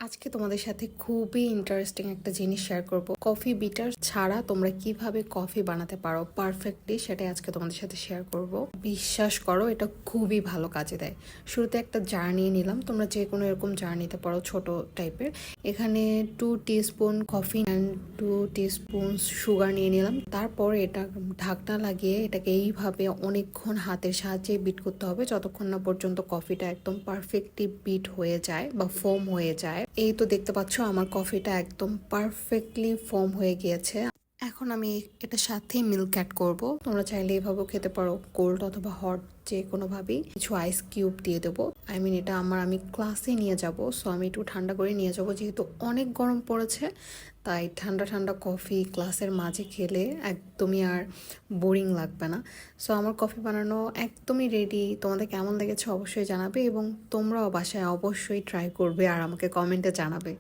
আজকে তোমাদের সাথে খুবই ইন্টারেস্টিং একটা জিনিস শেয়ার করব। কফি বিটার ছাড়া তোমরা কিভাবে কফি বানাতে পারো পারফেক্টলি, সেটাই আজকে তোমাদের সাথে শেয়ার করব। বিশ্বাস করো, এটা খুবই ভালো কাজে দেয়। শুরুতে একটা জার নিয়ে নিলাম, তোমরা যে কোনো এরকম জার নিতে পারো ছোট টাইপের। এখানে 2 teaspoon coffee and 2 teaspoon sugar নিয়ে নিলাম। তারপর এটা ঢাকনা লাগিয়ে এটাকে এইভাবে অনেকক্ষণ হাতের সাহায্যে বিট করতে হবে, যতক্ষণ না পর্যন্ত কফিটা একদম পারফেক্টলি বিট হয়ে যায় বা ফোম হয়ে যায়। এই তো দেখতে পাচ্ছ আমার কফিটা একদম পারফেক্টলি ফোম হয়ে গিয়েছে। এখন আমি এটার সাথে মিল্ক অ্যাড করব। তোমরা চাইলে এভাবেও খেতে পারো, কোল্ড অথবা হট, যে কোনোভাবেই। কিছু আইস কিউব দিয়ে দেবো। এটা আমি ক্লাসে নিয়ে যাব, সো আমি একটু ঠান্ডা করে নিয়ে যাব, যেহেতু অনেক গরম পড়েছে। তাই ঠান্ডা ঠান্ডা কফি ক্লাসের মাঝে খেলে একদমই আর বোরিং লাগবে না। সো আমার কফি বানানো একদমই রেডি। তোমাদের কেমন লেগেছে অবশ্যই জানাবে, এবং তোমরাও বাসায় অবশ্যই ট্রাই করবে আর আমাকে কমেন্টে জানাবে।